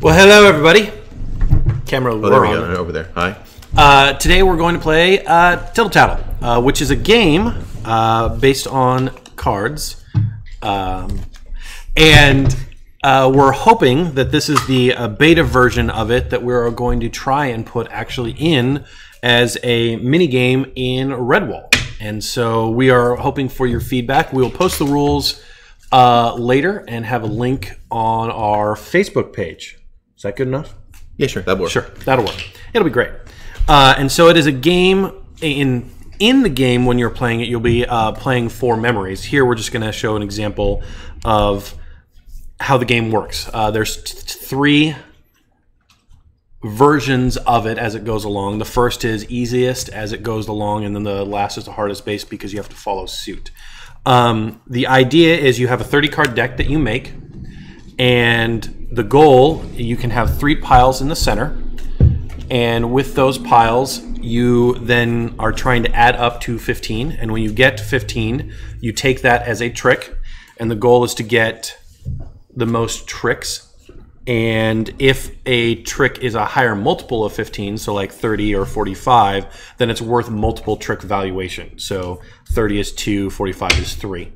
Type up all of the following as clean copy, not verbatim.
Well, hello everybody. Camera there we go, over there. Hi. Today we're going to play Tittle-Tattle, which is a game based on cards. And we're hoping that this is the beta version of it that we're going to try and put actually in as a mini game in Redwall. And so we are hoping for your feedback. We will post the rules later and have a link on our Facebook page. Is that good enough? Yeah, sure. That'll work. Sure, that'll work. It'll be great. And so it is a game. In the game, when you're playing it, you'll be playing for memories. Here, we're just going to show an example of how the game works. There's three versions of it as it goes along. The first is easiest as it goes along, and then the last is the hardest base because you have to follow suit. The idea is you have a 30-card deck that you make, and the goal, you can have 3 piles in the center, and with those piles, you then are trying to add up to 15, and when you get to 15, you take that as a trick, and the goal is to get the most tricks. And if a trick is a higher multiple of 15, so like 30 or 45, then it's worth multiple trick valuation. So 30 is 2, 45 is 3.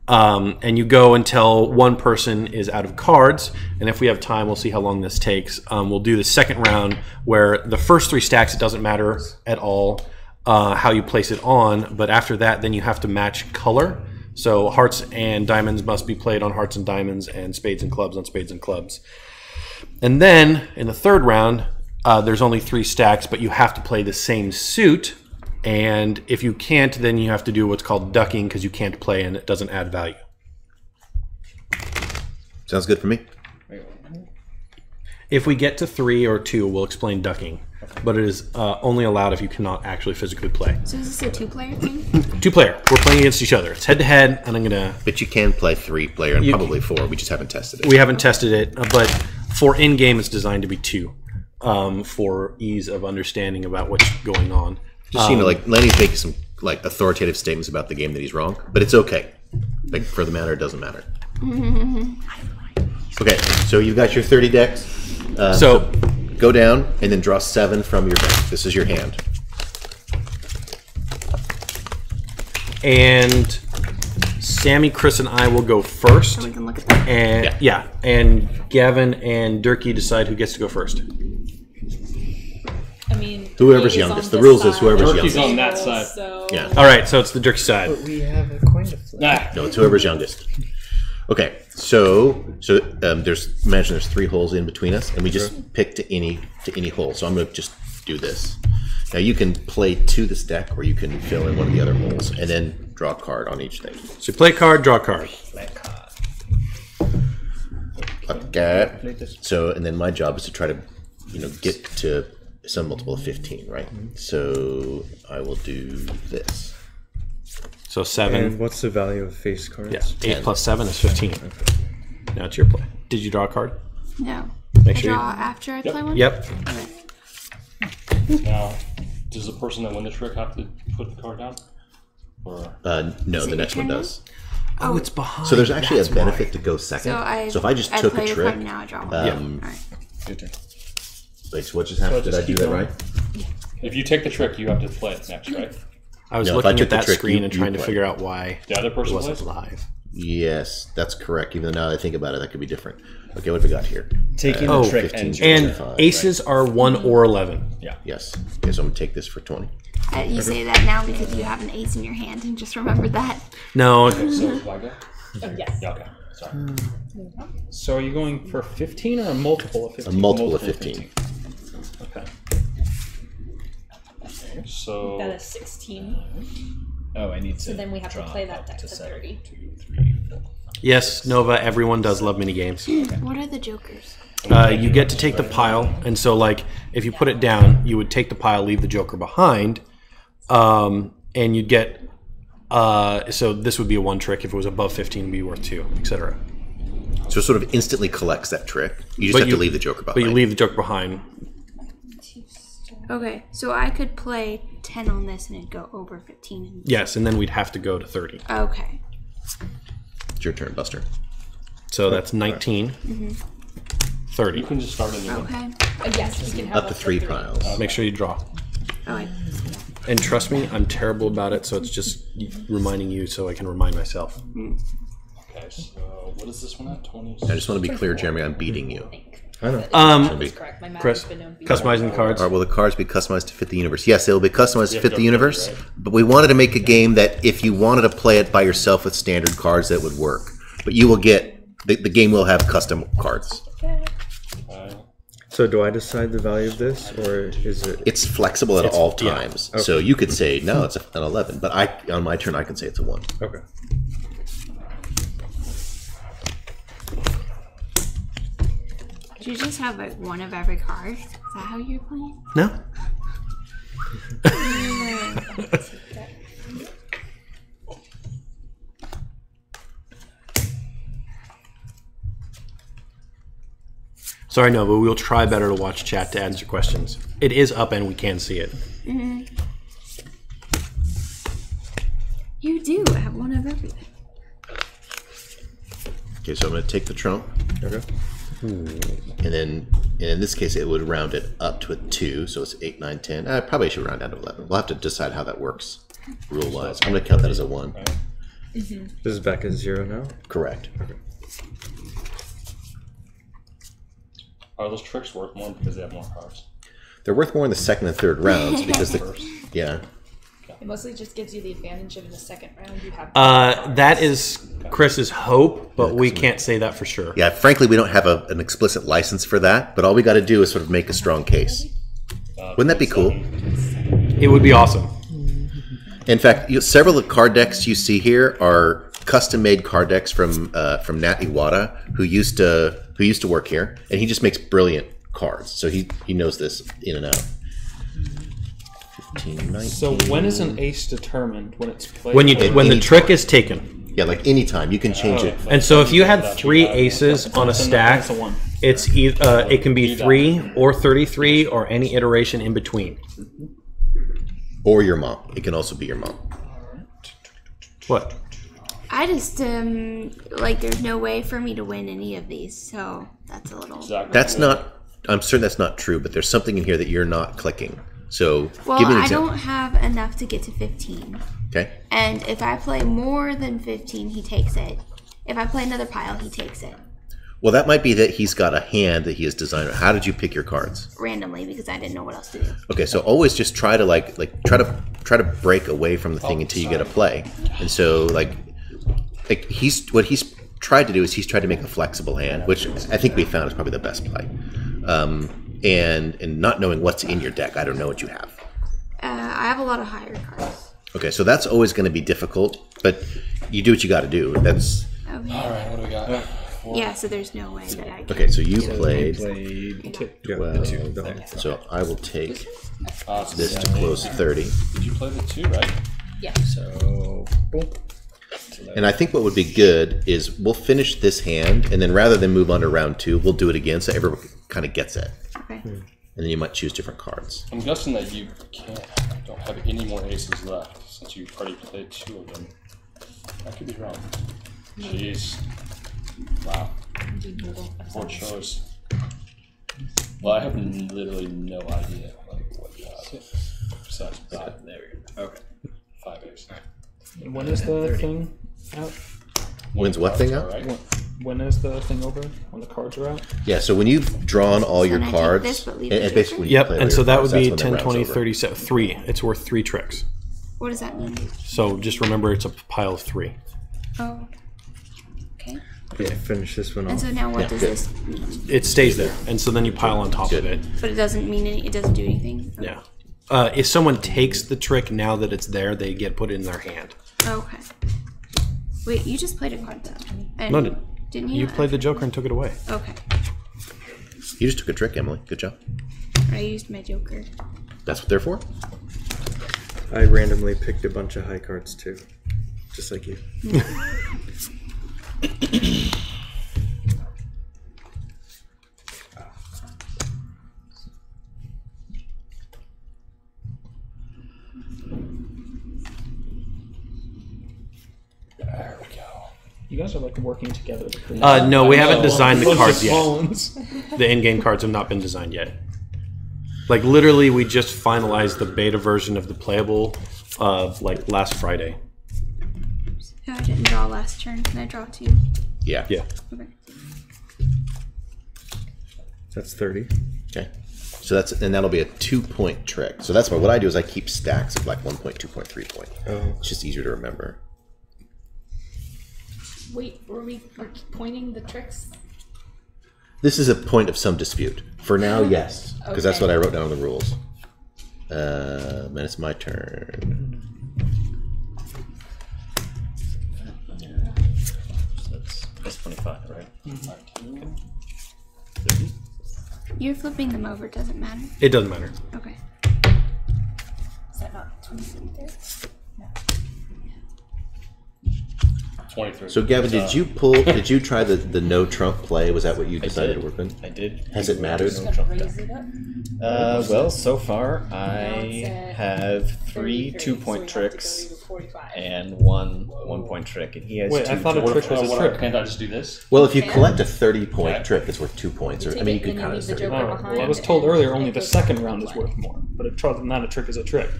And you go until one person is out of cards. And if we have time, we'll see how long this takes. We'll do the second round where the first 3 stacks, it doesn't matter at all how you place it on. But after that, then you have to match color. So hearts and diamonds must be played on hearts and diamonds, and spades and clubs on spades and clubs. And then in the third round, there's only 3 stacks, but you have to play the same suit. And if you can't, then you have to do what's called ducking because you can't play and it doesn't add value. Sounds good for me. If we get to 3 or 2, we'll explain ducking. But it is only allowed if you cannot actually physically play. So is this a 2-player thing? 2-player. We're playing against each other. It's head-to-head, and I'm going to... But you can play 3-player and probably 4. We just haven't tested it. We haven't tested it, but for in-game, it's designed to be 2 for ease of understanding about what's going on. Just like Lenny's making some like authoritative statements about the game that he's wrong, but it's okay. Like for the matter, it doesn't matter. Okay, so you've got your 30 decks. So go down and then draw 7 from your deck. This is your hand. And Sammy, Chris, and I will go first. So we can look at that. And yeah, and Gavin and Durkee decide who gets to go first. I mean, whoever's youngest. The rules is whoever's youngest. Durkee's on that side. So. Yeah. All right, so it's the Durkee side. But we have a coin to flip. No, it's whoever's youngest. Okay, so there's 3 holes in between us, and we just pick to any hole. So I'm going to just do this. Now you can play to this deck, or you can fill in one of the other holes, and then draw a card on each thing. So play a card, draw a card. Play a card. Okay. So and then my job is to try to, get to some multiple of 15, right? So I will do this. So 7. And what's the value of face cards? Yeah, 8 plus 7 is 15. Now it's your play. Did you draw a card? No. Make I sure draw after I play one? Yep. Okay. Now, does the person that won the trick have to put the card down? Or No, the next one turn does. Oh, it's behind. So there's actually a benefit to go second. So if I just took a play trick, now I draw one. yeah. Alright. your turn. Wait, so what just happened? Did I do that right? If you take the trick, you have to play it next, right? I was No, if I looking took at the that trick, screen you and trying to play. figure out why The other it person wasn't plays? live. Yes, that's correct. Even though now that I think about it, that could be different. Okay, what have we got here? Taking Oh, the trick 15, ends And 25, aces are 1 or 11. Yeah. Yes. Okay, so I'm going to take this for 20. You say that now because you have an ace in your hand and just remembered that. No, So, do I go? Yes. Yeah, okay. Sorry. So are you going for 15 or a multiple of 15? A multiple of 15. Okay. So, That is 16. Oh, I need to. So then we have to draw play that up deck to 30. 2, 3, 4. yes, Nova, everyone does love mini games. What are the jokers? You get to take the pile, and so like if you put it down, you would take the pile, leave the joker behind, and you'd get. So this would be a 1 trick. If it was above 15, it'd be worth 2, etc. So it sort of instantly collects that trick. You just have to leave the joker behind. But you leave the joker behind. Okay, so I could play 10 on this and it'd go over 15. Yes, and then we'd have to go to 30. Okay. It's your turn, Buster. So that's 19. 30. You can just start a new one. Okay. Yes, we can have Up to 3 piles. Make sure you draw. Oh, And trust me, I'm terrible about it, so it's just reminding you so I can remind myself. Okay, so what is this one at? 20? I just want to be clear, Jeremy, I'm beating you. I know. That's correct. My math Chris, has been known to be customizing the cards. All right, will the cards be customized to fit the universe? Yes, it will be customized to You have fit to the go universe, 30, right? but we wanted to make a game that if you wanted to play it by yourself with standard cards, that would work. But you will get, the game will have custom cards. So do I decide the value of this, or is it? It's flexible at all yeah. times. So you could say, no, it's an 11, but on my turn, I can say it's a 1. Okay. do you just have like one of every card? Is that how you're playing? No. Sorry, no, but we'll try better to watch chat to answer questions. It is up and we can see it. You do have one of everything. Okay, so I'm going to take the trump, Okay. and then in this case, it would round it up to a 2, so it's 8, 9, 10. I probably should round down to 11. We'll have to decide how that works rule-wise. I'm going to count that as a 1. This is back at 0 now. Correct. Okay. Are those tricks worth more because they have more cards? They're worth more in the second and third rounds because yeah. It mostly just gives you the advantage of in the second round you have. That is Chris's hope, but we can't say that for sure. Yeah, frankly, we don't have an explicit license for that, but all we got to do is sort of make a strong case. Wouldn't that be cool? It would be awesome. In fact, several of the card decks you see here are custom-made card decks from Nat Iwata, who used to work here, and he just makes brilliant cards. So he knows this in and out. 15, 19. So when is an ace determined? When it's played? When the any trick is taken. Yeah, like anytime you can change it. And so if you had 3 aces on a stack, That's a 1. it's it can be 3 or 33 or any iteration in between. Or your mom. It can also be your mom. What? I just like there's no way for me to win any of these, so that's a little. That's not. I'm certain that's not true, but there's something in here that you're not clicking. So Well, give me an I example. don't have enough to get to 15, Okay. and if I play more than 15, he takes it. If I play another pile, he takes it Well, that might be that he's got a hand that he has designed. How did you pick your cards? randomly because I didn't know what else to do. Okay, so always just try to try to break away from the thing until you get a play. And so like what he's tried to do is he's tried to make a flexible hand, which I think we found is probably the best play. And not knowing what's in your deck, I don't know what you have. I have a lot of higher cards. Okay, so that's always going to be difficult, but you do what you got to do. That's Okay. All right, what do we got? Yeah, so there's no way that I can. okay. So you played Played two. Yeah, 12. the 2. The whole. So I will take So this to close 30. Did you play the 2, right? Yeah. So boom. And I think what would be good is we'll finish this hand, and then rather than move on to round 2, we'll do it again so everyone kind of gets it. Okay. And then you might choose different cards. I'm guessing that you don't have any more aces left since you've already played 2 of them. I could be wrong. Jeez. Wow. 4 choice. Well, I have literally no idea what you have. Besides 5. There we go. Okay. 5 aces. When is the thing out? When's what thing out? Right? When is the thing over? When the cards are out? Yeah, so when you've drawn all your then I take cards, this, but leave and the basically when you Yep, play all and your so that cards, would be that's when 10, the round's 20, over. 30, 3. It's worth 3 tricks. What does that mean? So just remember it's a pile of 3. Oh. Okay. Yeah, finish this one And off. so now what does good. this mean? It stays there, and so then you pile on top of Good. it. But it doesn't mean it doesn't do anything. Yeah. If someone takes the trick now that it's there, they get put in their hand. Okay. Wait, you just played a card though. And No, didn't you? You played the Joker and took it away. Okay. You just took a trick, Emily. Good job. I used my Joker. That's what they're for. I randomly picked a bunch of high cards too, just like you. There we go. You guys are like working together. To create No, we haven't know. designed the bunch of cards yet. clones. The in-game cards have not been designed yet. Like literally, we just finalized the beta version of the playable, like last Friday. I didn't draw last turn. Can I draw 2? Yeah. Yeah. Okay. That's 30. Okay. So that'll be a 2-point trick. So that's what I do is I keep stacks of like 1 point, 2 point, 3 point. Oh. It's just easier to remember. Wait, we're pointing the tricks? This is a point of some dispute. For now, yes, because that's Okay. what I wrote down in the rules. And it's my turn. That's 25, right? You're flipping them over. Doesn't matter. It doesn't matter. Okay. Is that not 23? 23. So Gavin, did you try the no trump play? Was that what you decided did. to work with? I did. Has it mattered? Just gonna raise it up. Well, so far Now I it's at have 3 33, 2-point so we have to tricks go to 45. and 1 1-point trick, and he has Wait, 2. I thought a What trick if, was a what trick. can't I just do this? Well, if you Okay. collect a 30-point Okay. trick, it's worth 2 points. Or You I mean, you take it could and count then it as leave the 30. joker Oh, behind. well, I was told earlier only and the it goes second back round to is play. worth more, but not a trick is a trick.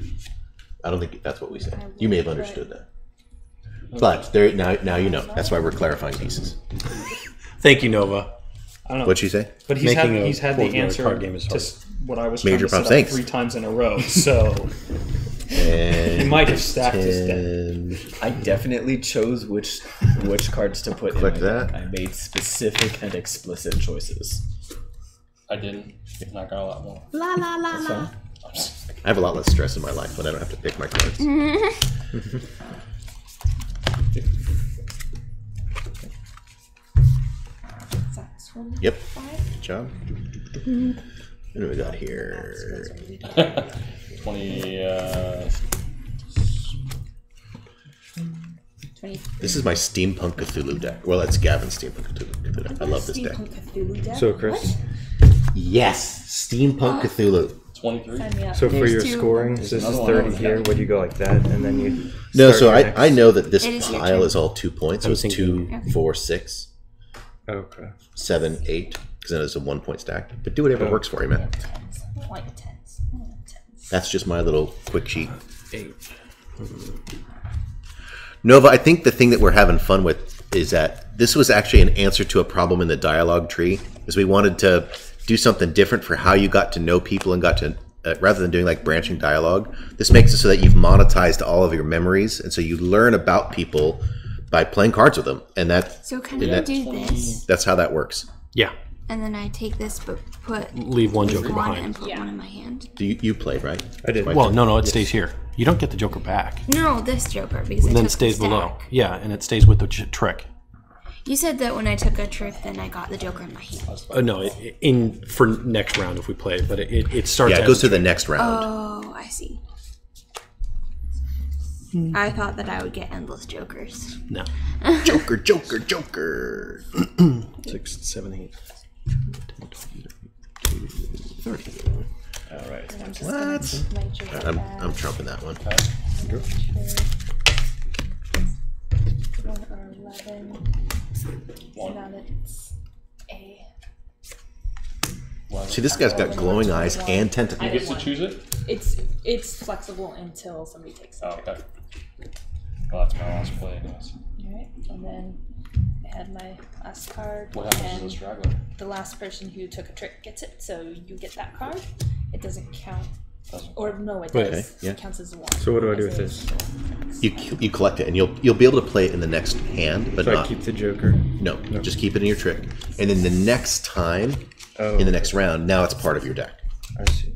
I don't think that's what we said. You may have understood that. But now you know. That's why we're clarifying pieces. Thank you, Nova. I don't know. What'd she say? But Making a he's had fourth the round answer card game is to hard. what I was Major trying to props, set up thanks. 3 times in a row. So And he might have stacked his deck. 10. I definitely chose which cards to put Click in my that. deck. I made specific and explicit choices. I didn't. And I got a lot more. La la la la. I have a lot less stress in my life when I don't have to pick my cards. Is that 25? Yep. Good job. What do we got here? 20. 20. This is my Steampunk Cthulhu deck. Well, that's Gavin's Steampunk Cthulhu deck. I love this deck. Cthulhu deck? So, Chris, Yes, Steampunk Cthulhu. 23. Sign me up. so for There's your 2. scoring, this is another one 30 over here. there. Would you go like that, and then you? No, start so your I know that this It is your pile turn. is all 2 points. So I'm it's thinking- 2, 4, 6, Okay. 7, 8. Because then it's a 1-point stack. But do whatever works for you, man. Tens. I don't like tens. I don't like tens. That's just my little quick sheet. 8. Nova, I think the thing that we're having fun with is that this was actually an answer to a problem in the dialogue tree, is we wanted to do something different for how you got to know people and got to, rather than doing like branching dialogue, this makes it so that you've monetized all of your memories, and so you learn about people by playing cards with them, and So can and you that- do this, that's how that works. Yeah. and then I take this, but put Leave one joker one and behind. put Yeah. one in my hand? Do you played, right? I did. Well, no, it stays here. You don't get the joker back. No, this joker because I And then took it stays the below. stack. Yeah, and it stays with the trick. You said that when I took a trick, then I got the joker in my hand. No, for next round if we play, but it starts. Yeah, it as goes a to the trick. next round. Oh, I see. I thought that I would get endless jokers. No. Joker, Joker, Joker. 6, 7, 8. 10, 20, 30. All right. I'm just What? gonna make sure I'm trumping that one. 1 or 11. So now that's a. See, this guy's got glowing eyes and He tentacles. gets to choose it? It's flexible until somebody takes it. Oh, okay. Well, that's my last play, I guess. Alright, and then I had my last card, What happens to and the straggler? the last person who took a trick gets it, so you get that card. It doesn't count, Doesn't- or no, it Okay, does. yeah. It counts as one. So what do I do with this? You collect it, and you'll be able to play it in the next hand, but So I not. keep the joker. No, just keep it in your trick, and then the next time Oh, in the next round, now it's part of your deck. I see.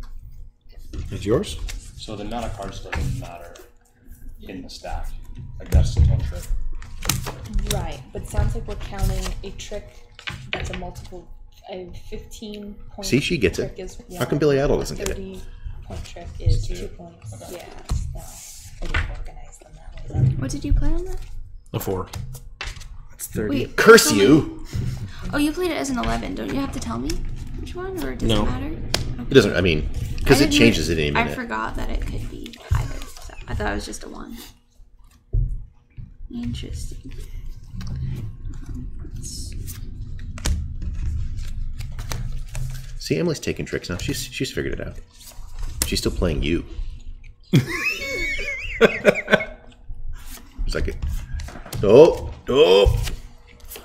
It's yours? So the amount of cards doesn't matter in the stack. Like that's the one trick. Right, but it sounds like we're counting a trick that's a multiple. A 15 point. See, she gets it. trick is How come Billy Idol doesn't get it? 30 point trick is 2 points. Okay. Yes, no, I didn't organize them that way. What did you play on that? A 4. It's 30. Wait. Curse you! Oh, you played it as an 11. Don't you have to tell me which one, or does No. it matter? It doesn't. I mean, because I it didn't- changes at any I minute. forgot that it could be either. So I thought it was just a 1. Interesting. Let's- See, Emily's taking tricks now. She's figured it out. She's still playing you. It's like, oh,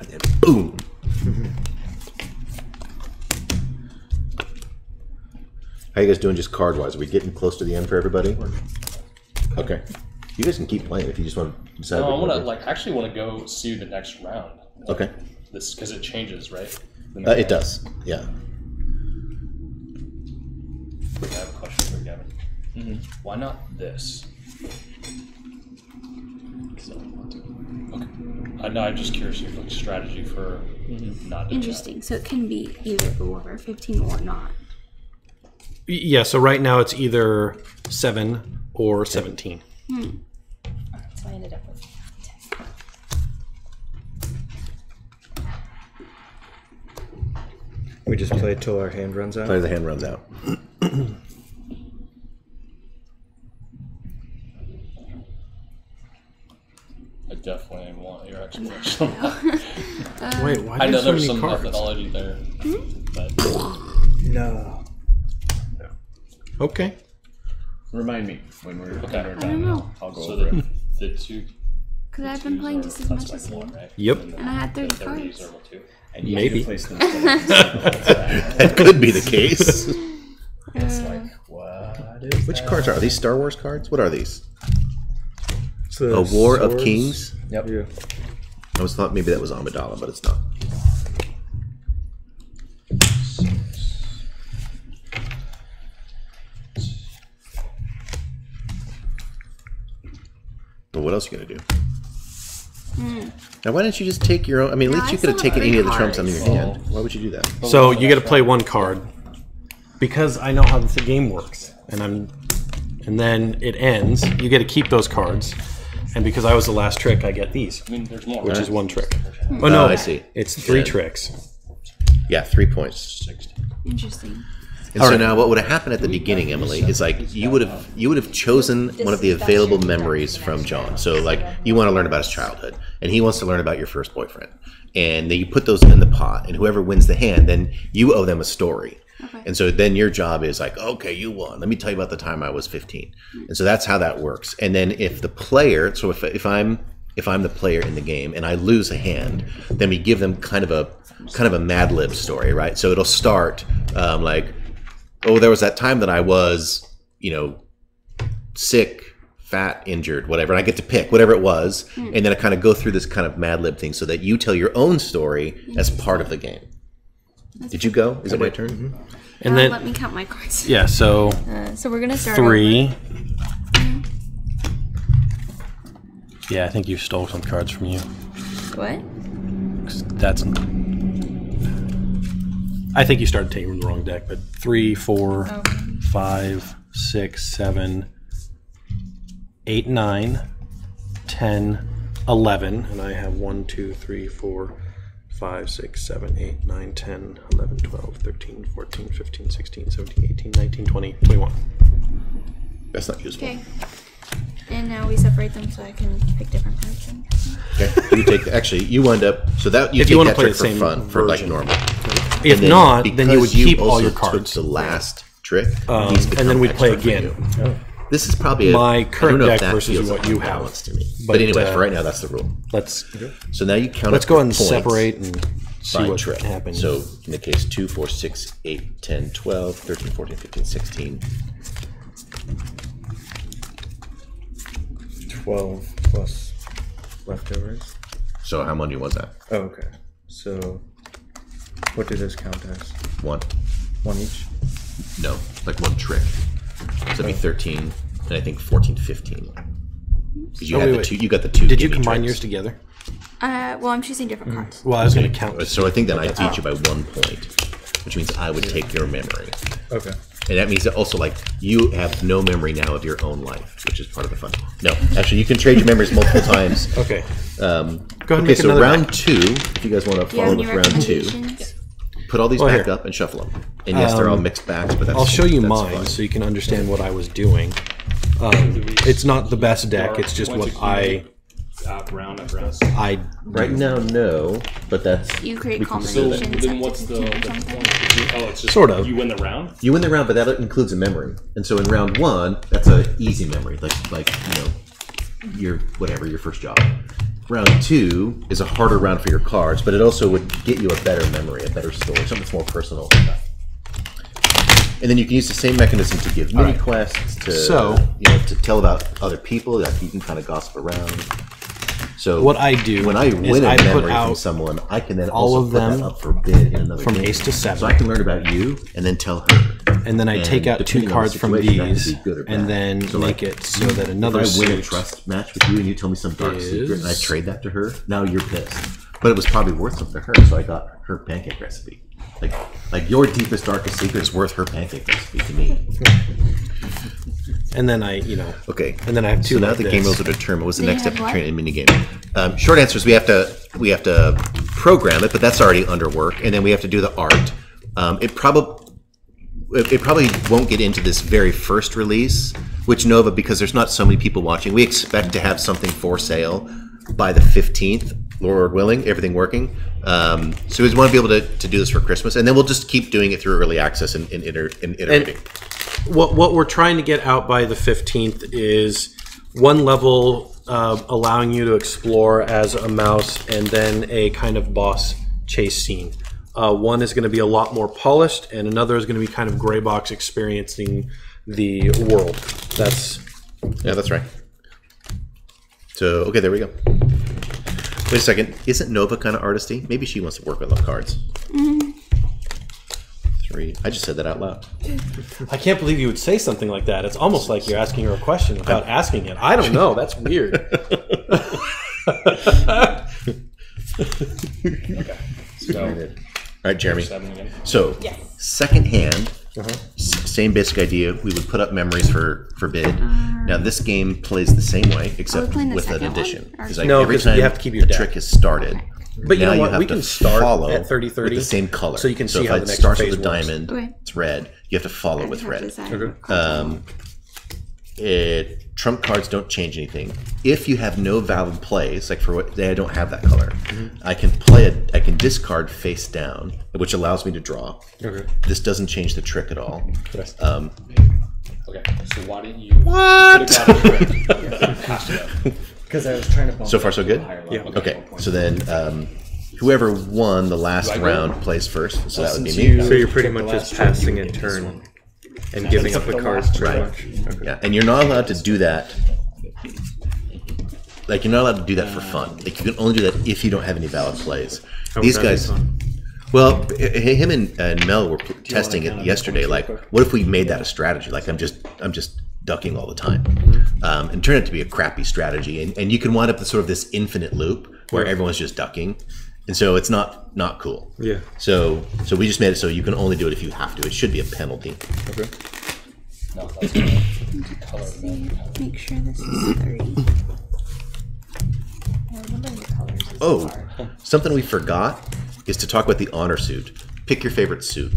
and then boom. How you guys doing just card-wise? Are we getting close to the end for everybody? Okay. You guys can keep playing if you just want to decide. No, I want to actually want to go see the next round. Okay. This because it changes, right? It does. Yeah. I have a question for Gavin. Why not this? Okay. I'm just curious your like strategy for not doing Interesting. So it can be either over 15 or not. Yeah, so right now it's either 7 or 17. So I ended up with 10. We just play till our hand runs out. Play the hand runs out. I definitely want your explanation. Wait, why I do know so there's many some cards? methodology there, but No. Okay. Remind me when we're Okay. done. I don't know. I'll go so over it. the two. Because I've been playing just as much as you. Right? Yep. And And I had 30 the 30s cards. are what, 2? And you Maybe. can place them so they can see the whole time. That could be the case. It's like, what is Which that? cards are these? Star Wars cards? What are these? It's the A War of swords. Kings? Yep. Yeah. I always thought maybe that was Amidala, but it's not. Well, what else are you going to do? Now, why didn't you just take your own? I mean, at No, least I you could have still have taken any of the 3 trumps out of your cards. hand. Why would you do that? So you get to play one card because I know how the game works, and then it ends. You get to keep those cards, and because I was the last trick, I get these, I mean, there's more. which is one trick. Oh Oh, no, I see. It's 3 Yeah. tricks. Yeah, 3 points. Interesting. And so now, what would have happened at the beginning, Emily, is like you would have chosen one of the available memories from John. So like you want to learn about his childhood, and he wants to learn about your first boyfriend, and then you put those in the pot, and whoever wins the hand, then you owe them a story. Okay. And so then your job is like, okay, you won. Let me tell you about the time I was 15. And so that's how that works. And then if the player, so if I'm the player in the game and I lose a hand, then we give them kind of a Mad Lib story, right? So it'll start like, oh, there was that time that I was, sick, fat, injured, whatever. And I get to pick whatever it was, and then I kind of go through this kind of Mad Lib thing so that you tell your own story as part of the game. Did you go? Is it my turn? Mm-hmm. And Now then let me count my cards. yeah, so So we're gonna start 3. Yeah, I think you stole some cards from you. over. What? 'Cause that's. I think you started taking from the wrong deck, but 3, 4, 5, 6, 7, 8, 9, 10, 11, and I have 1, 2, 3, 4, 5, 6, 7, 8, 9, 10, 11, 12, 13, 14, 15, 16, 17, 18, 19, 20, 21. That's not useful. Okay. And now we separate them so I can pick different cards. Then. Okay. You take actually you wind up so that you If take you wanna that play trick the for same fun for like version. normal. If And not, then you would because keep all also your took cards. the last trick, And these then we'd become play extra for again. you. This is probably My I don't current know if deck that versus feels what you have. unbalanced to me. But, But anyway, for uh, right now, that's the rule. Let's So now you count. let's up go your ahead and points separate and see by what trick. happens. So in the case 2, 4, 6, 8, 10, 12, 13, 14, 15, 16. 12 plus leftovers. So how many was that? Oh, okay. So, what do those count as? 1. 1 each? No, like 1 trick. So that'd be 13, and I think 14, 15. 'Cause you Oh, had wait, the wait. 2. You got the 2. Did you gimme combine tricks. yours together? Well, I'm choosing different cards. Well, I was going to count. So I think then I beat you by 1 point, which means I would take your memory. Okay. And that means that also, like, you have no memory now of your own life, which is part of the fun. No, actually, you can trade your memories multiple times. Okay. Go ahead and Okay, make so another round deck. 2, if you guys want to Do you have follow any with round 2, recommendations? put all these Well, back here. up and shuffle them. And yes, they're all mixed backs, but that's I'll show you that's mine fine. so you can understand what I was doing. It's not the best deck. It's just what I round after round? Right now, no, but that's You create we can So do that. combinations. then up what's to the 15 or point? something. Oh, it's just Sort of. you win the round. You win the round, but that includes a memory. And so in round 1, that's a easy memory, like your first job. Round 2 is a harder round for your cards, but it also would get you a better memory, a better story, something that's more personal. And then you can use the same mechanism to give mini quests, to tell about other people. Like you can kind of gossip around. So What I do when I is win a I put memory from out someone, I can then all also of put them that up for bid in another from game. ace to 7. So I can learn about you and then tell her. And then I take out 2 depending on the cards from situation, that could these be good or and bad. then So, make like, it so that another if I win a suit trust match with you and you tell me some dark secret and I is- trade that to her, now you're pissed. But it was probably worth something to her, so I got her pancake recipe. Like your deepest, darkest secret is worth her pancake recipe to me. and then Okay. and then I have 2 So now like the this. game rules are determined. What's the They next step have to what? train a mini game? Short answer is we have to program it, but that's already under work, and then we have to do the art. It probably won't get into this very first release, which Nova, because there's not so many people watching, we expect to have something for sale by the 15th, Lord willing, everything working. So we just want to be able to do this for Christmas, and then we'll just keep doing it through early access and iterating. What we're trying to get out by the 15th is 1 level allowing you to explore as a mouse, and then a kind of boss chase scene. One is going to be a lot more polished, and another is going to be kind of gray box experiencing the world. That's right. So, okay, there we go. Wait a second. Isn't Nova kind of artisty? Maybe she wants to work on the cards. 3. I just said that out loud. I can't believe you would say something like that. It's almost like you're asking her a question without asking it. I don't know. That's weird. So All right, Jeremy. 7 again. So, Yes. second hand, same basic idea. We would put up memories for bid. Now, this game plays the same way, except playing the with an second one? addition. Or- It's like No, every 'cause you time have to keep your the deck. trick is started. But you now know what? have We to can start follow at 30-30 with the same color. so you can see if how it the next starts phase with a works. diamond, Okay. it's red. You have to follow with Have to red. decide. Trump cards don't change anything. If you have no valid plays, like for what I don't have that color, I can discard face down, which allows me to draw. Okay. This doesn't change the trick at all. Okay, so why didn't you? What? Because I was trying to bump So far, so good. Yeah. Okay, so then whoever won the last round plays first. So that would be since me. you- So you're pretty Took the much last just turn, you passing would a get this turn one. and giving up took the the cards last pretty turn. much. Okay. Yeah, and you're not allowed to do that. Like, you're not allowed to do that for fun. Like, you can only do that if you don't have any valid plays. How would These that be guys. fun? Well, him and Mel were testing it yesterday. Like, what if we made that a strategy? Like, I'm just ducking all the time, and turned out to be a crappy strategy. And you can wind up with sort of this infinite loop where everyone's just ducking, and so it's not cool. Yeah. So we just made it so you can only do it if you have to. It should be a penalty. Okay. No, that's the color. Make sure this is 30. Remembering the colors is Oh, hard. something we forgot is to talk about the honor suit. Pick your favorite suit.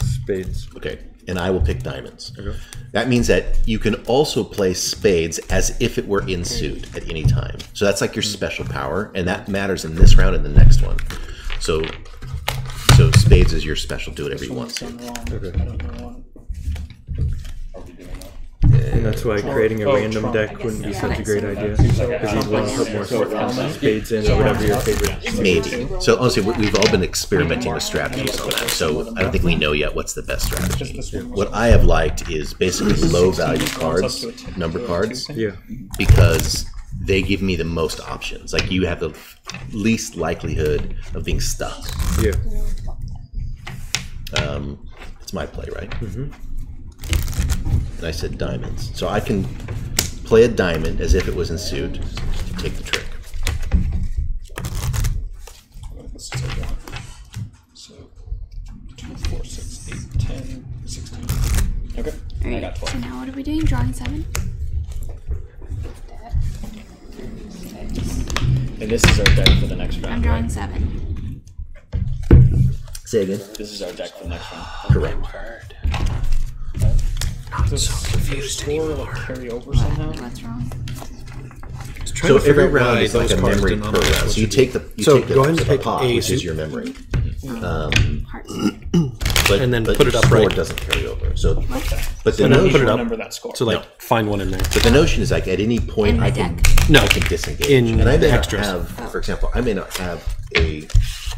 Spades. Okay, and I will pick diamonds. Okay. That means that you can also play spades as if it were in suit at any time. So that's like your special power, and that matters in this round and the next one. So spades is your special. Do whatever you want to. Okay. Are we doing that? And that's why creating a random Trump. deck wouldn't be Yeah. such a great idea. Seems like Because you'd want to put more spades in Yeah. or whatever your favorite. Maybe. So honestly, we've all been experimenting with strategies on that. So I don't think we know yet what's the best strategy. What I have liked is basically low value cards, number cards, Yeah. because they give me the most options. Like, you have the least likelihood of being stuck. Yeah. It's my play, right? And I said diamonds. So I can play a diamond as if it was in suit to take the trick. Let's take one. So 2, 4, 6, 8, 10, 16. Okay, I got Alright, 12. so now what are we doing? Drawing 7? And this is our deck for the next round. I'm drawing right? 7. Say again. This is our deck for the next round. Correct. Not so confused anymore. Carry over somehow. What's wrong? trying So to figure every out round why is like those a cards memory did per not match round. what So you do. take the So take go ahead and the pick pot, a which is suit. your memory. Hearts. But, And then but put it your up score right. doesn't carry over. So, but the And then notion, put it up. Remember that score. So like find one in there. but the notion is like at any point In my I can deck. No, I can disengage. in and I may the not extras. have, for example, I may not have a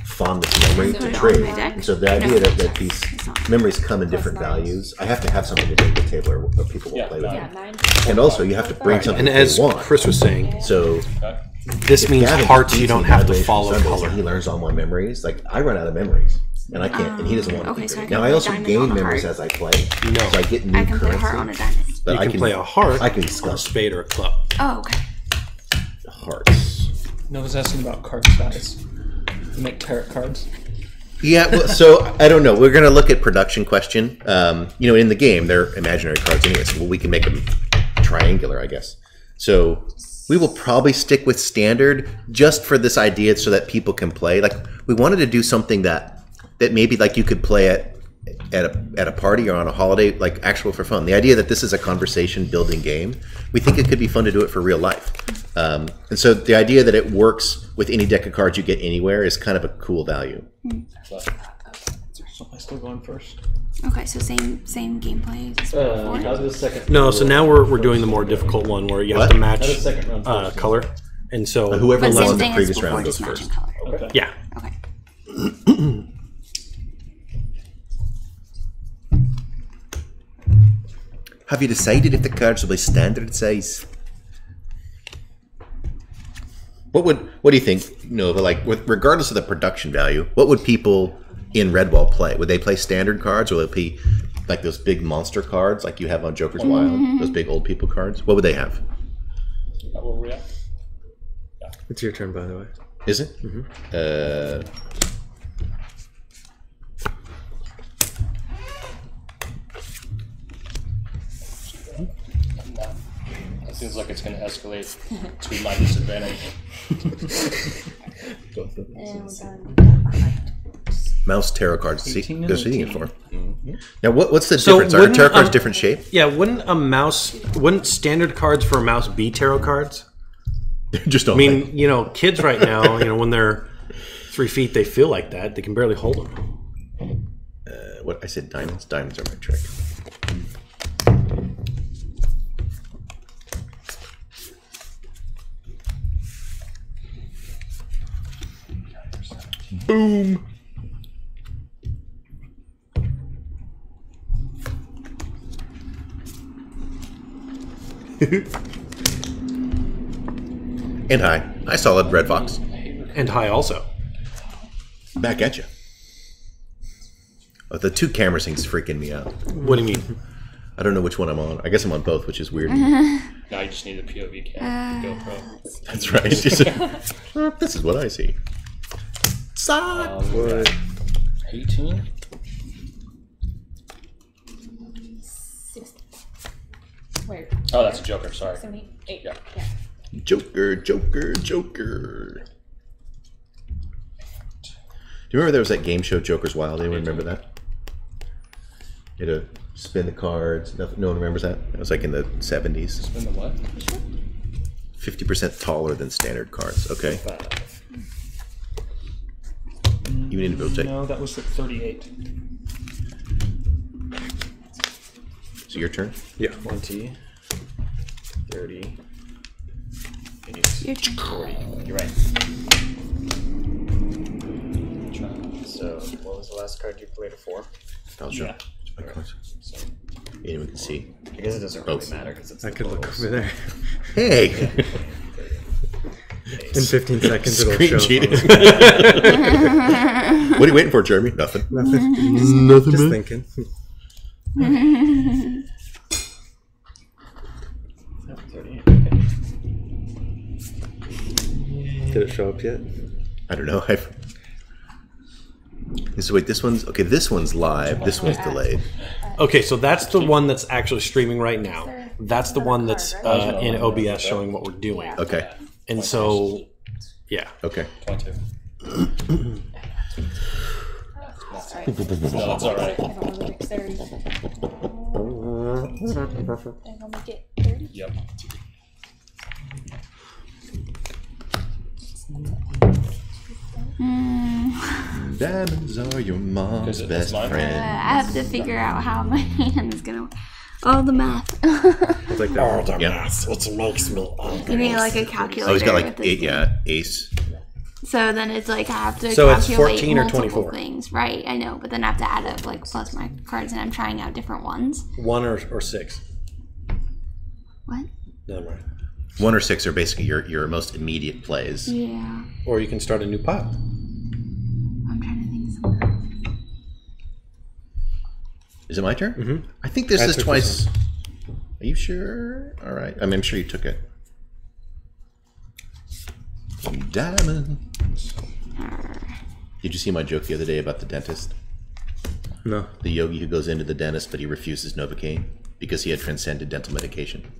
fondness memory Put to it on trade. my deck? So the idea No. that these memories come in different values, I have to have something to bring to the table or people will Yeah, play with yeah. it. And also you have to bring something And they as want. Chris was saying, So Okay. this means Gavin hearts you beats don't me have to graduation follow Sundays, color. and he learns all my memories. Like I run out of memories, and I can't. And he doesn't want to. Okay, keep so I it. can Now I put also diamond gain on a memories heart. as I play. No. So I get new I can put a currency. heart on a diamond. But You I can play a heart I can on a discuss spade or a club. Oh, okay. hearts. No, I was asking about card size. You make tarot cards. Yeah, well, so I don't know. We're going to look at production question. You know, in the game, they're imaginary cards anyway, so we can make them triangular, I guess. So we will probably stick with standard just for this idea so that people can play. Like, we wanted to do something that maybe like you could play at a party or on a holiday, like actual for fun. The idea that this is a conversation building game, we think it could be fun to do it for real life. And so the idea that it works with any deck of cards you get anywhere is kind of a cool value. So am I still going first? Okay, so same gameplay as before. How does the second? No, so now we're doing the more difficult one where you have What? to match How does second round first? color. And so Whoever But won same the thing as previous before, round goes just matching first. color. Okay. yeah. Okay. Have you decided if the cards will be standard size? What do you think, Nova? Like, regardless of the production value, what would people in Redwall play? Would they play standard cards, or would it be like those big monster cards, like you have on Joker's Wild, those big old people cards? What would they have? Where were we at? It's your turn, by the way. Is it? It seems like it's going to escalate to my disadvantage. And we're done. Mouse tarot cards. See, 18 and goes seeing it 18. for. Now, what's the So difference? Are wouldn't, tarot cards different shape? Yeah, wouldn't standard cards for a mouse be tarot cards? Just I mean, you know, kids right now, you know, when they're 3 feet, they feel like that. They can barely hold them. what I said, diamonds. Diamonds are my trick. Boom. And hi. Hi, solid Red Fox. And high also. Back at you. Oh, the two camera thing's freaking me out. What do you mean? I don't know which one I'm on. I guess I'm on both, which is weird. Now you just need a POV cam. GoPro. That's right. This is what I see. Suck. What? 18? 60. Wait, Oh, that's a Joker. Sorry. 78. Yeah. Yeah. Joker, Joker, Joker. Do you remember there was that game show Joker's Wild? Anyone remember that? You had to spin the cards. No one remembers that? It was like in the 70s. Spin the what? 50% taller than standard cards. Okay. You need to build take. No, that was at 38. So your turn? Yeah. 20, 30, 8, Your turn. 40. You're right. So, what was the last card you played? A 4? I'll show. Yeah. My cards. So, Anyone can see. I guess it doesn't really matter because it's I the could look totals. over there. Hey! In 15 seconds, it'll Screen show. cheating. What are you waiting for, Jeremy? Nothing. Nothing. Nothing, Just man. thinking. No, 38. Okay. Did it show up yet? I don't know. Wait, this one's okay. This one's live. This one's delayed. Okay, so that's the one that's actually streaming right now. That's the one that's in OBS showing what we're doing. Okay. And so, yeah. Okay. 22. No, that's alright. If I'm gonna make 30. And I'll make it 30. Yep. Diamonds are your mom's It's best mine. friend. I have to figure out how my hand is gonna. All the math. It's like that. Yeah. Which makes me You need like a calculator. Oh, he's got with like this 8, thing. yeah, ace. So then it's like I have to So it's calculate 14 or multiple 24? things, right? I know, but then I have to add up like plus my cards, and I'm trying out different ones. 1 or 6. What? Never mind. 1 or 6 are basically your most immediate plays. Yeah, Or you can start a new pile. I'm trying to think of something. Is it my turn? Mhm. I think this I is took twice. this Are you sure? All right. I'm sure you took it. Diamond. Did you see my joke the other day about the dentist? No. The yogi who goes into the dentist, but he refuses Novocaine because he had transcended dental medication.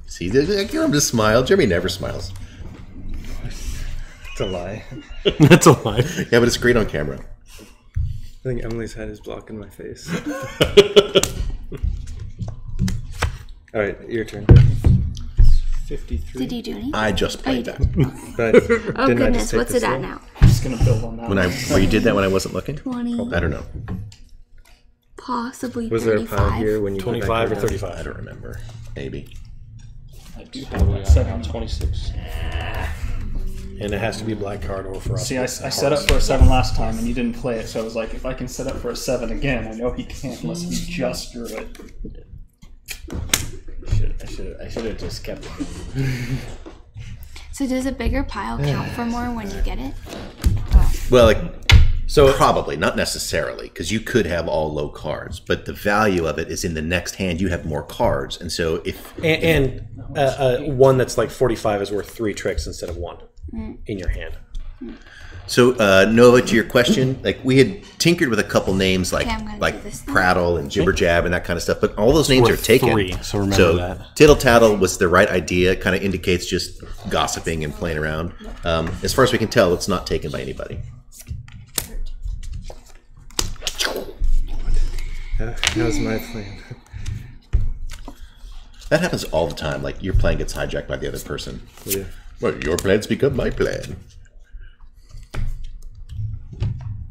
See, I get him to smile. Jeremy never smiles. It's a lie. That's a lie. Yeah, but it's great on camera. I think Emily's head is blocking my face. All right, your turn. 53. Did you do anything? I just played that. But Oh didn't I goodness, just take what's this it at one? now? I'm just gonna build on that. When you did that when I wasn't looking? 20, I don't know. possibly Was there a 35. pile here when you put that 25 or card down? 35? I don't remember. Maybe. I do So have we that are seven. 26. And it has to be a black card or for us. See, I set up for a 7 last time and you didn't play it, so I was like, if I can set up for a 7 again, I know he can't unless he just drew it. I should have just kept it. So does a bigger pile count for more when you get it? Well, like, So probably, not necessarily, because you could have all low cards, but the value of it is in the next hand you have more cards, and so if and one that's like 45 is worth 3 tricks instead of 1 in your hand. so Nova, to your question, like we had tinkered with a couple names like Okay, I'm gonna like do this thing. Prattle and Jibber Jab and that kind of stuff, but all those names are worth taken. 3, so remember that. Tittle-Tattle was the right idea. Kind of indicates just gossiping and playing around. As far as we can tell, it's not taken by anybody. How's my plan? That happens all the time. Like your plan gets hijacked by the other person. Yeah. Well, your plans become my plan.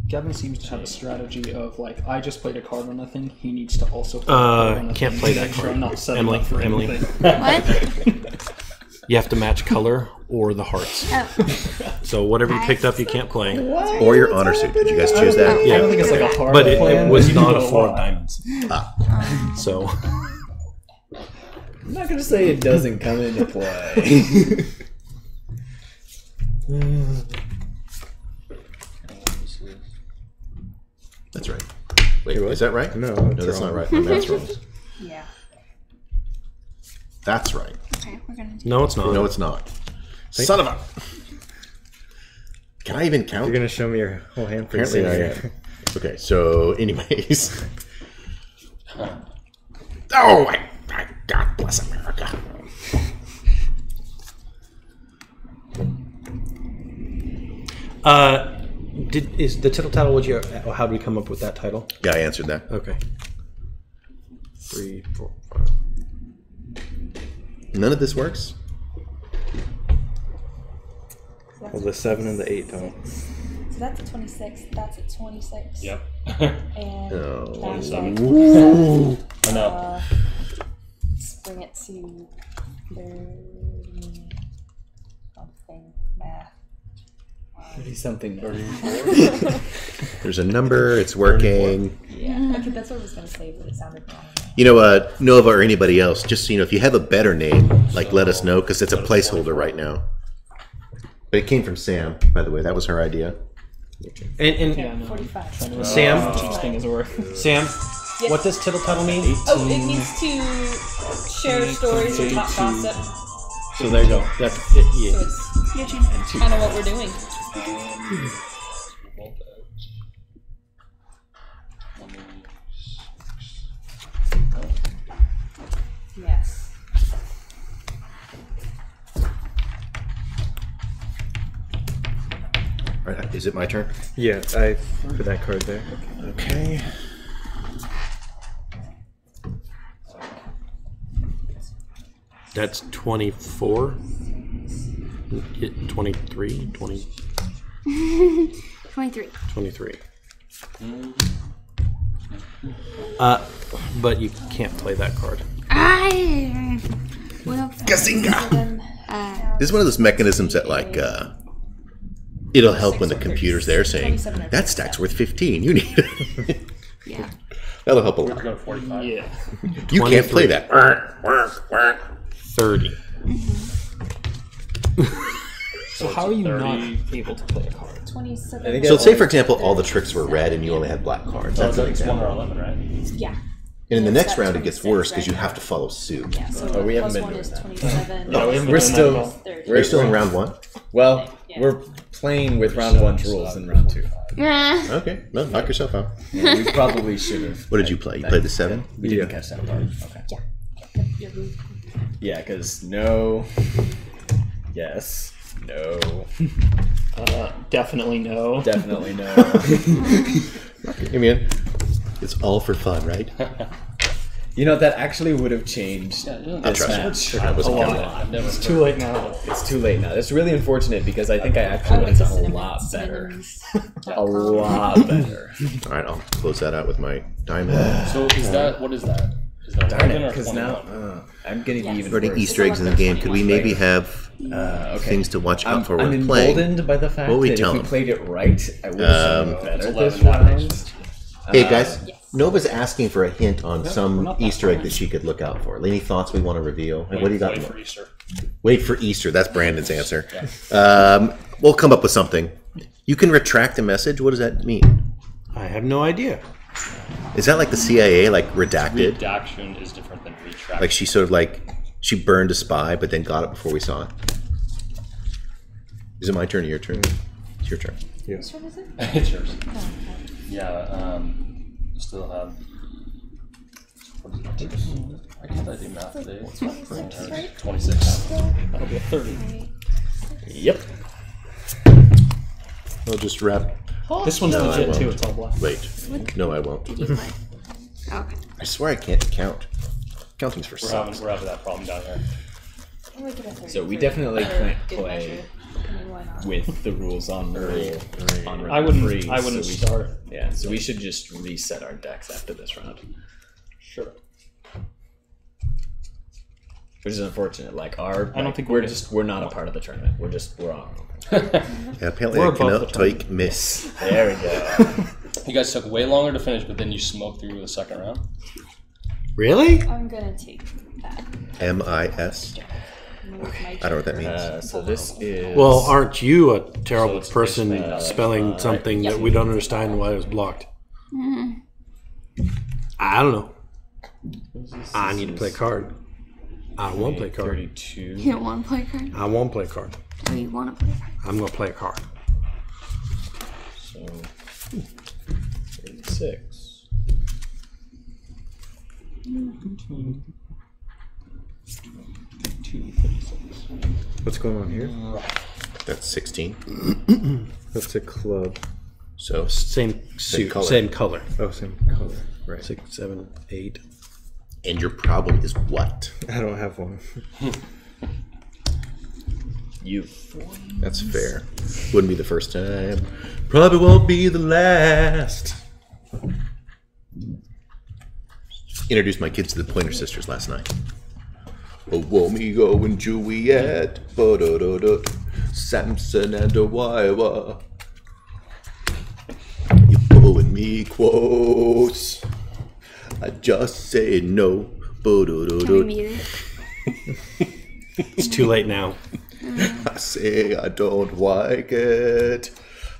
Gavin seems to have a strategy of like, I just played a card on a thing. He needs to also play a card on a Can't thing play to that make sure card. I'm not setting Emily, up for Emily. anything. What? You have to match color or the hearts. Oh, So whatever you picked up, you can't play. Or your honor suit. Did you guys choose that? I don't think it's like a hard But it plan, was you not a know 4 of why. diamonds. So I'm not gonna say it doesn't come into play. That's right. Wait, is that right? No, No, it's that's wrong. not right. My math's wrong. Yeah. That's right. okay, we're gonna do. no, it's not. No, it's not. Son of a... Can I even count? You're gonna show me your whole hand for Apparently I the am. Okay, so anyways. Oh, my God bless America. Is the Tittle-Tattle? How did we come up with that title? Yeah, I answered that. Okay. 3, 4, 5. None of this works? Well, the 7 and the 8 don't. So that's at 26. That's at 26. Yep. And Oh. that's at Ooh. 27. I know. Let's bring it to 30 something math. 30-something. There's a number, it's working. Yeah. Okay, that's what I was gonna say, but it sounded wrong. You know, Nova or anybody else, just so you know, if you have a better name, like let us know, because it's a placeholder right now. But it came from Sam, by the way. That was her idea. And Yeah, no, 45. trying to Sam? remember how much each thing is worth. Sam, what does Tittle-Tattle mean? Oh, it means to share stories and talk gossip. So there you go. That's it. So Yeah. it's kind of what we're doing. Yes. All right, is it my turn? Yeah, I put that card there. Okay. That's 24. Hit 23, 20, 23. 23. But you can't play that card. Well, Gazinga! This is one of those mechanisms that, like, it'll help when the computer's there saying, that stack's worth 15. You need it. yeah. That'll help a We're lot. going to 45. Yeah. You can't play that. 30. So how are you not able to play a card? 27. So say, for example, all the tricks were red and you only had black cards. So That's an it's 1 or example. 11, right? Yeah. And in the It's next at round, it gets 26 worse because you right have now. to follow suit. Yeah, so Oh, we haven't plus been 1 doing is that. 27. No, we haven't We're been still- doing that at all. 30. Are you still in round 1? Well, Yeah. we're playing with round 1's rules in round 2. Okay. No, knock yourself out. Yeah, we probably should have. What did you play? You played the 7? We didn't catch that part. Okay. Your move. Yeah, because no. Yes. No. Definitely no. Definitely no. I mean, it's all for fun, right? You know, that actually would have changed Yeah, I this trust you. match. I wasn't A lot. counting. I've never It's too late now. It's too late now. It's really unfortunate because I think I actually would have done a lot better. A lot better. All right, I'll close that out with my diamond. So is that, what is that? Is that Darn 11 it, or because 21? now I'm getting Yes. even Already worse. Easter eggs in the game. Could we maybe have Okay. things to watch out for I'm when playing? emboldened by the fact What we that if tell we them? played it right, I would have done better it's this 11 that round. makes Hey guys, Yes. Nova's asking for a hint on we're some not that Easter egg far. that she could look out for. Any thoughts we want to reveal? What do you got? Wait for Easter. Wait for Easter. That's Brandon's answer. We'll come up with something. You can retract a message. What does that mean? I have no idea. Is that like the CIA, like redacted? Redaction is different than retract. Like she sort of like she burned a spy, but then got it before we saw it. Is it my turn or your turn? It's your turn. Which one is it? It's yours. Oh, okay. Yeah, still have. What is it? I guess I do math today. 26, right? 26. That'll be a 30. Yep. I'll just wrap. This one's No, I legit too. won't. It's all black. Wait. No, I won't. Did you play? Okay. I swear I can't count. Counting's for We're having that problem down here. I'll make it a 30. So we for definitely a can't good play measure. I mean, why not? with the rules on roll. On round I wouldn't. 3, I wouldn't so we- start. Yeah, so we should just reset our decks after this round, Sure. which is unfortunate. Like our, I don't think we're we're just we're not a part of the tournament. We're on. Yeah, apparently We're I above cannot the take miss. There we go. You guys took way longer to finish, but then you smoked through the second round. Really? I'm gonna take that. MIS. I'm gonna make my I don't know what that means. So this is Well, aren't you a terrible So it's person basically, spelling something that we don't understand why it was blocked? I don't know. I need to play a card. I won't play a card. 32. You don't want to play a card? I won't play a card. Or you want to play a card? I'm going to play a card. So 36. What's going on here? That's 16. That's a club. So Same suit, color. same color. Oh, same color. Right. 6, 7, 8. and your problem is what? I don't have one. You. That's fair. Wouldn't be the first time. Probably won't be the last. Introduced my kids to the Pointer Sisters last night. Amigo and Juliet, Samson and Delilah. You blowing me quotes. I just say no. Can we mute it? It's too late now. I say I don't like it,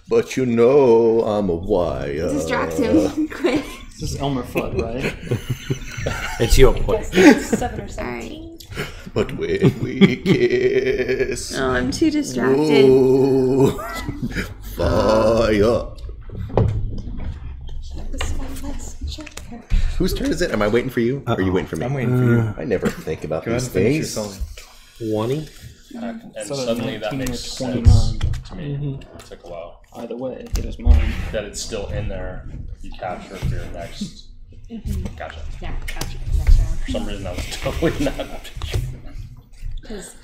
but you know I'm a wire. Distract him quick. This is Elmer Fudd, right? It's your point. Guess it's 7 or 17. But when we kiss, Oh, I'm too distracted. ooh, fire. Whose turn is it? Am I waiting for you? Or are you waiting for me? I'm waiting for you. I never think about Go ahead these and finish your things. song. 20? And So suddenly that 19 or makes 29. sense to me. It took a while. Either way, it is mine. That it's still in there. You capture for your next. Gotcha. Yeah, after the next round. For some reason, I was totally not. Because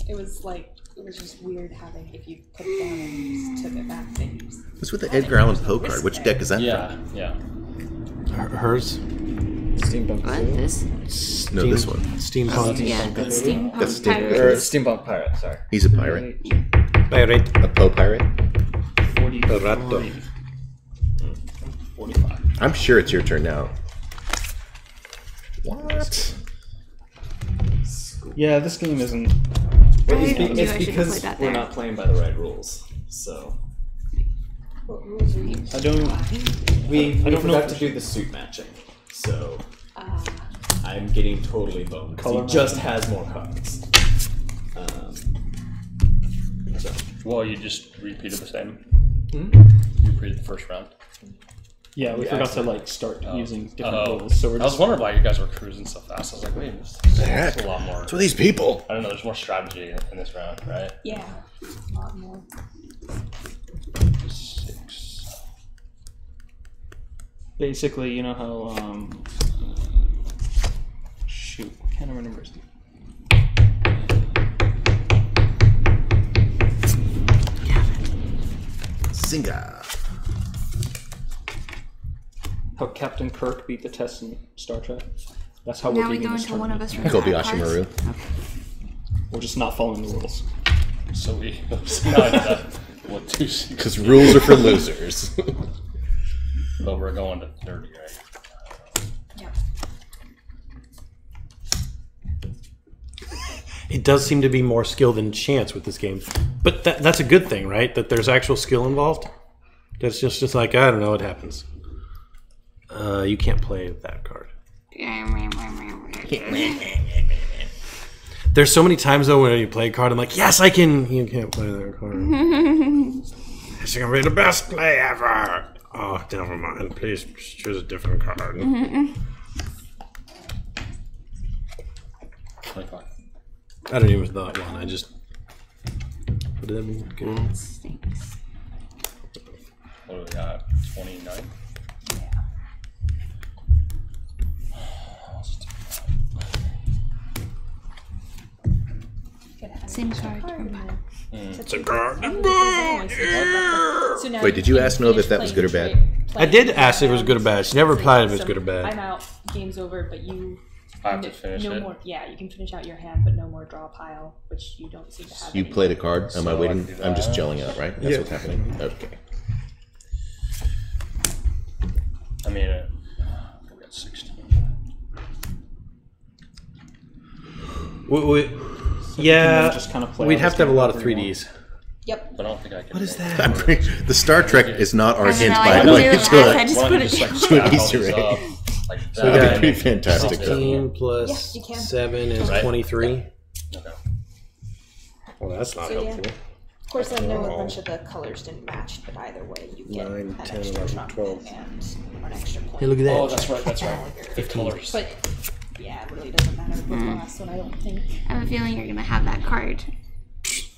it was like It was just weird having, if you put it down and you just took it back, then you just... What's with the Edgar Allan Poe card? Which deck is that from? Yeah. Hers? Steampunk What? Zoo? This? No, this one. Steampunk. Yeah, that's steampunk That's steampunk. pirate. Or Steampunk Pirate, sorry. He's a pirate. Pirate. A Poe pirate? 43. 45. I'm sure it's your turn now. What? Yeah, this game isn't. I It's, knew I it's should've because played that we're there. not playing by the right rules. So What rules are you? I don't. we don't know forgot if- to do the suit matching. So I'm getting totally boned. Color He just has more cards. So Well, you just repeated the same. Hmm? You repeated the first round. Yeah, we forgot to like start using different Oh. rules. So we're I was just. wondering why you guys were cruising so fast. I was like, wait, this Heck? is a lot more. What's with these people? I don't know. There's more strategy in this round, right? Yeah, a lot more. 6. Basically, you know how shoot, I can't remember his name. Singa. How Captain Kirk beat the test in Star Trek. That's how Now we're we beating go this into one of tournament. us. Kobayashi Maru. We're just not following the rules. So we decided that what 2 6. Because rules are for losers. But we're going to 30, right? Yep. It does seem to be more skill than chance with this game. But that's a good thing, right? That there's actual skill involved. That's just like, I don't know, it happens. You can't play that card. There's so many times, though, when you play a card, I'm like, yes, I can. You can't play that card. It's going to be the best play ever. Oh, never mind. Please choose a different card. 25. I don't even thought one. I just. What did that mean? Good. Stinks. What do we got? 29? Same card. It's a card. So now Wait, did you ask Nova if that was good or bad? I did ask if it was good or bad. She never replied if it's good or I'm bad. out. Game's over. But you. I have to finish no it. more. Yeah, you can finish out your hand, but no more draw pile, which you don't seem to have. You any. played a card. Am I So waiting? I do I'm just that. gelling out, right? That's Yeah. what's happening. Okay. I mean, we got 16. Yeah, Just kind of play we'd all have this to have a game lot of however you want. 3Ds. Yep. But I don't think I can. What is make that? I'm pretty, the Star Trek is not our I don't hint, know, I by the don't way. do To that. I a, just Why put don't it you down. just to like an stack all Easter these egg. up like So that? we got That'd be pretty fantastic. 16 plus Yeah, you can. 7 is Right. 23. Okay. Well, that's not So, yeah. helpful. Of course, I know a bunch of the colors didn't match, but either way, you get 9, an 10, extra 11, chunk 12. and an extra point. Hey, look at that. Oh, that's right. That's right. The colors. But yeah, it really doesn't matter with the last one. I don't think. I have a feeling you're gonna have that card.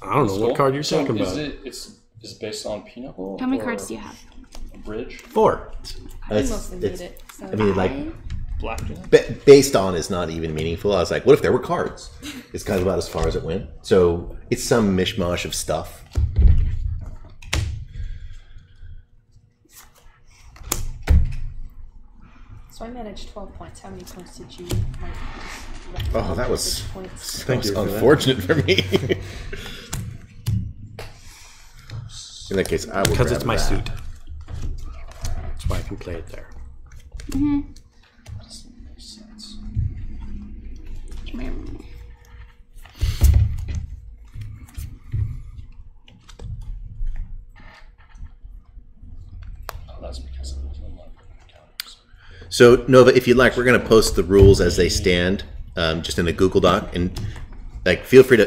I don't know what card you're talking Is about. is it based on Pinnacle? How many or cards do you have? Bridge. 4. I mostly made it. So I mean, like, Blackjack. based on is not even meaningful. I was like, what if there were cards? It's kind of about as far as it went. So it's some mishmash of stuff. So I managed 12 points. How many points did you? Oh, that was, Points. that was you for that. unfortunate for me. In that case, I will Because grab it's my that. suit. That's why I can play it there. Oh, that's because it was on my counters. So Nova, if you'd like, we're going to post the rules as they stand, just in the Google Doc, and like feel free to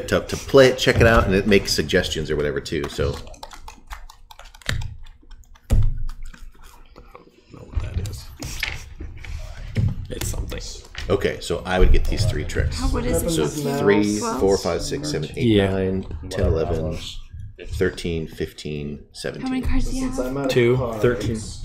play it, check it out, and it make suggestions or whatever too. So I don't know what that is. It's something. okay, so I would get these 3 tricks. What is it? So 3, 4, 5, 6, 7, 8, Yeah. 9, 10, 11, 13, 15, How 17. many cards do you Since have? I'm out of 2, cards,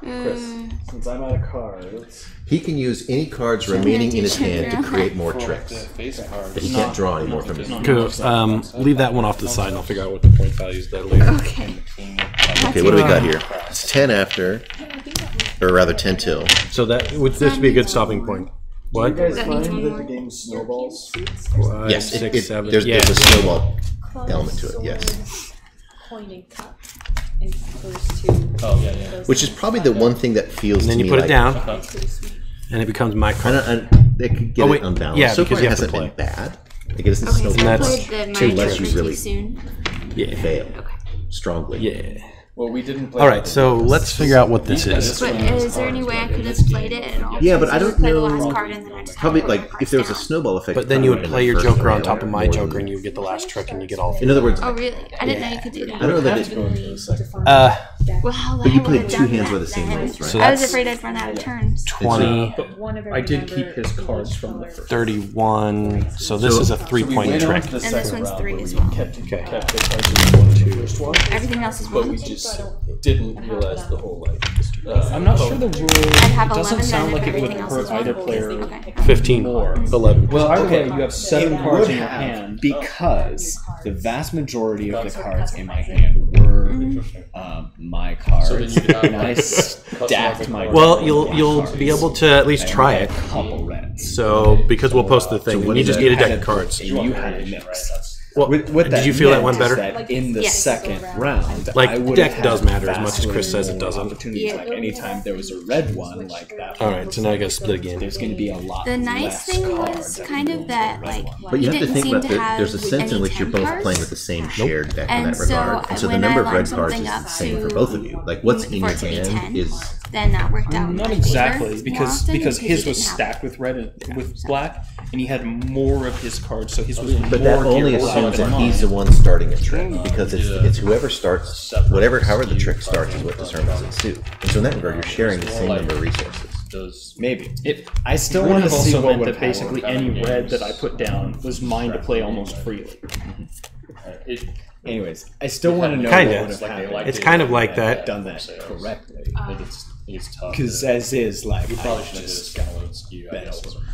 13. Since I'm out of cards, He can use any cards remaining in his hand to create more The tricks. face card. But he can't draw any more from his hand. Cool. Leave that one off to the side, and I'll figure out what the point values that later. Okay. Okay, what do we got here? It's 10 after, or rather 10 till. So that would this be a good stopping point? What? you guys That find needs one that more. the game snowballs? Five, Yes, six, seven. there's a snowball Close element to it, yes. swords, coin and cup, and goes to. Oh, yeah. Which is probably the one thing that feels And then to you me put like, it down, Pretty sweet. and it becomes my I card. don't, they could get Oh, wait, it unbalanced. yeah, so because far you it have to hasn't been play. bad. Like, it doesn't Okay, snow so I that's played the too mind less trick you too really soon. Yeah. fail strongly. Yeah. Well, we didn't play. All right, so let's figure out what this is. But is there any way I could have played it at all? Yeah, but I So don't play know- the last card and then I just Probably have like if there was a snowball effect. But then you would play your first Joker on round top of my more Joker, than- and you would get the last trick, and you get all. In other words, Oh really? I didn't know you could do that. I don't know that it. Well, how But you I played would've two done hands that with the same then. rules, right? So I was that's afraid I'd run out of turns. 20, I did keep his cards from the first. 31. So this So- is a 3-point trick. And this one's 3 as well. Kept Okay. the cards in the first one. Everything else is But 1. we just didn't realize the whole like. I'm not sure the rule. I'd have It doesn't 11 sound then like if it would everything else hurt is either 1. player. Okay. 15. More. 11. Well, either way, okay. you have 7 It cards would in your have, hand. because the vast majority of the cards in my hand were my cards, So then you could have, and I like, stacked my. Well, you'll be able to at least try it. A couple reds. So because we'll post the thing, what and you is just that? need a deck of cards. And you had a mix. Well, What did you feel that went meant better? is that in the Yes. second round, Like, I would deck have does had matter as much as Chris says it vastly doesn't. more opportunities. Yeah. Like anytime there was a red one like that, All right, so now I got to split again. there's going to be a lot. The nice less thing cards was that kind we of will that, get like, But you have to didn't think seem about to that. There's a have sense in any which you're 10 both cards. playing with the same shared deck in And that regard. so And so the when number I of red lined cards is something the up same for to- both of you. Like what's in for your it to be 10, hand is. then that worked out. Not in my exactly, favor because more often because his you was didn't have stacked with red and with black, and he had more of his cards, so his was But that more only geared assumes than that he's mine. the one starting a trick because it's whoever starts however the trick starts is what determines its suit. And so in that regard, you're sharing the same number of resources. Does Maybe It I still would want to have see also what meant would that basically any red that I put down was mine to play almost freely. it? Anyways, I still want to know Kinda. what would have happened. It's kind of like that. Done that correctly. I think it's tough. Because as is, like, you probably I should have just just downloaded skew. I bet guess. over.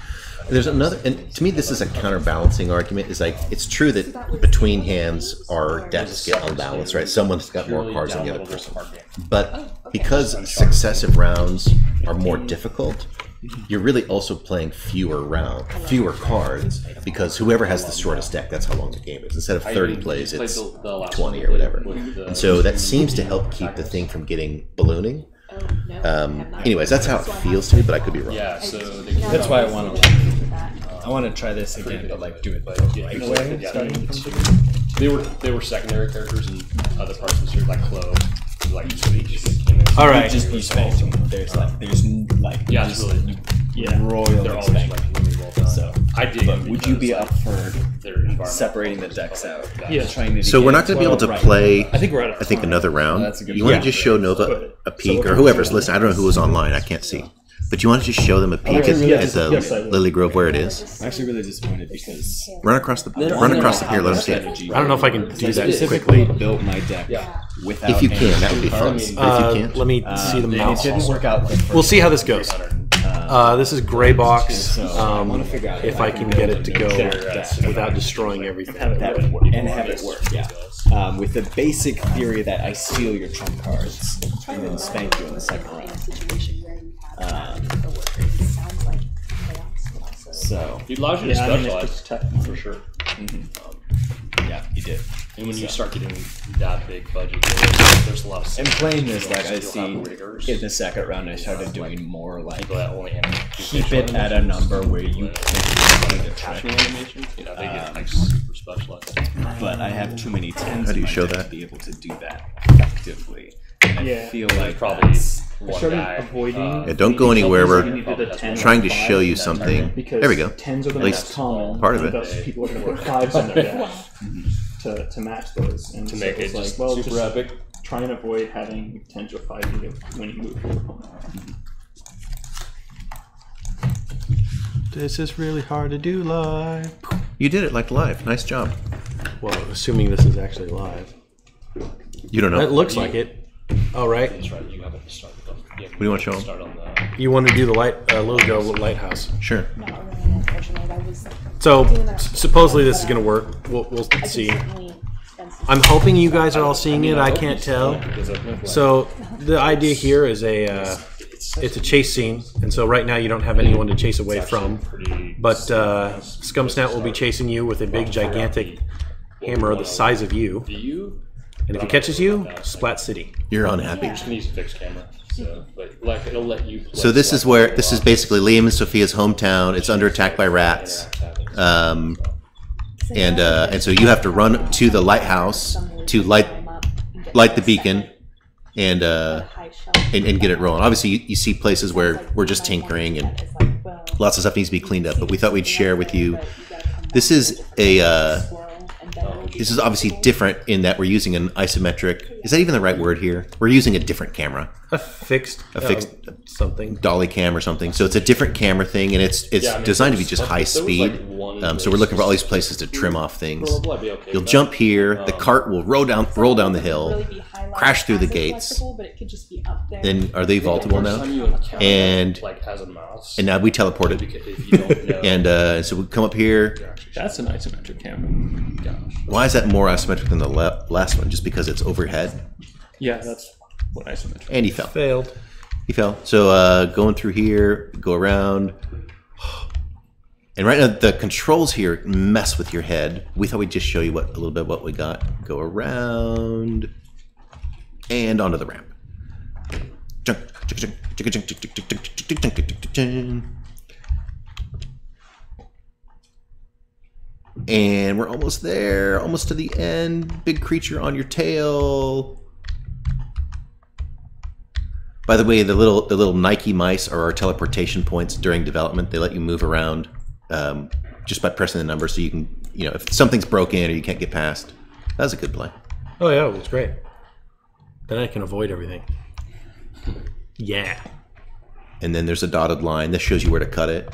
There's another, and to me, this is a counterbalancing argument. Is like it's true that between hands, our decks get unbalanced, right? Someone's got more cards than the other person. But because successive rounds are more difficult, you're really also playing fewer cards, because whoever has the shortest deck, that's how long the game is. Instead of 30 plays, it's 20 or whatever. And so that seems to help keep the thing from getting ballooning. Anyways, that's how it feels to me, but I could be wrong. Yeah, so That's why I want to. I want to try this again, but like do it the right way. they were secondary characters in other parts of the series, like Clove, like All right. Just be spanked. There's like yeah, it's really royal they're always spanked. like really well done. So, I dig but it would you because, be like, up for their environment separating the decks out? Yeah. Trying to So we're not going to be able to play. I think we're out of I think time. another round. that's a good You want point. to just show Nova a peek, or whoever's listening. I don't know who was online. I can't see. But you want to just show them a peek at Yes, I the will. Lily Grove where it is. I'm actually really disappointed because Run across the here. Let them see it. I don't know if I can do I that specifically quickly. built my deck without. If you can, that would be fun. cards. But if you can't, Let me see the It mouse. didn't work out. The We'll see how this goes. This is gray box. So I want to figure out If I can get it to go without destroying everything. that and have it work. Yeah. With the basic theory that I steal your trump cards and then spank you in the second round. So It allows you to Yeah, I mean, specialize it's protect for sure. yeah, you did. And when you start getting that big budget, there's a lot of And playing this, like I Still see have riggers. in the second round, I started doing more like people that only animate keep it at a number where you can do the attachment trick. animation. You know, they get like super specialized. But I have too many tens How do in you my show deck that? to be able to do that effectively. And I Yeah. feel like Probably that's- I one started guy. avoiding. Yeah, don't go anywhere. We're You needed a 10 trying to or 5 show you something. because There we go. 10s are the At most least common. part of and it. thus people are going to put 5s in their deck to match those. And To so make it's it like, just well, super just epic. try and avoid having 10s or 5 be a winning move for your opponent. This is really hard to do live. You did it like live. Nice job. Well, assuming this is actually live. You don't know. It looks like it. Oh, right. That's right. You have it to start. What do you want to show 'em? Start on the you want to do the Lily Grove lighthouse. Sure. Not really, unfortunately. I was So doing that. supposedly this is going to work. We'll I could see. certainly spend some I'm hoping you guys are all seeing it. I can't tell. Because I think, like, So the idea here is it's a chase scene, and so right now you don't have anyone to chase away from. pretty But Scumsnout will be chasing you with a big, gigantic hammer the size of you. view. And if he catches you, Splat City. You're unhappy. I'm just gonna use a fixed camera, so but like it'll let you. Play So this is where this is basically Liam and Sophia's hometown. It's under attack by rats, and so you have to run to the lighthouse to light the beacon and get it rolling. Obviously, you see places where we're just tinkering and lots of stuff needs to be cleaned up. But we thought we'd share with you. This is this is obviously different in that we're using an isometric. Is that even the right word here? We're using a different camera, A fixed something. dolly cam or something. So it's a different camera thing, and it's designed to be just high speed. So we're looking for all these places to trim off things. You'll jump here. The cart will roll down the hill, crash through the gates. but it could just be up there. Then are they vaultable now? And like has a mouse. now we teleported. If you don't know, And so we come up here. That's an isometric camera. Why is that more isometric than the last one? Just because it's overhead? Yeah, that's what isometric. And he fell. Failed. He fell. So going through here, go around. And right now the controls here mess with your head. We thought we'd just show you a little bit what we got. Go around and onto the ramp. And we're almost there, almost to the end. Big creature on your tail. By the way, the little Nike mice are our teleportation points during development. They let you move around just by pressing the number, so you can, if something's broken or you can't get past. That was a good play. Oh yeah, it was great. Then I can avoid everything. Yeah. And then there's a dotted line. This shows you where to cut it.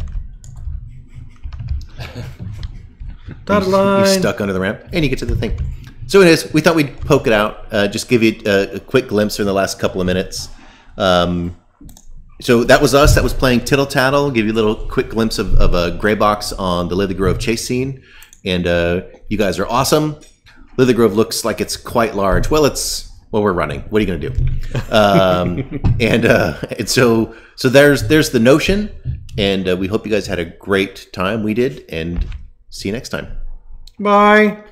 Dotted line. You're stuck under the ramp, and you get to the thing. So it is. We thought we'd poke it out, just give you a quick glimpse in the last couple of minutes. So that was us. That was playing Tittle-Tattle. Give you a little quick glimpse of a gray box on the Lily Grove chase scene. And you guys are awesome. Lily Grove looks like it's quite large. Well, we're running. What are you going to do? And so there's the notion. And we hope you guys had a great time. We did. And see you next time. Bye.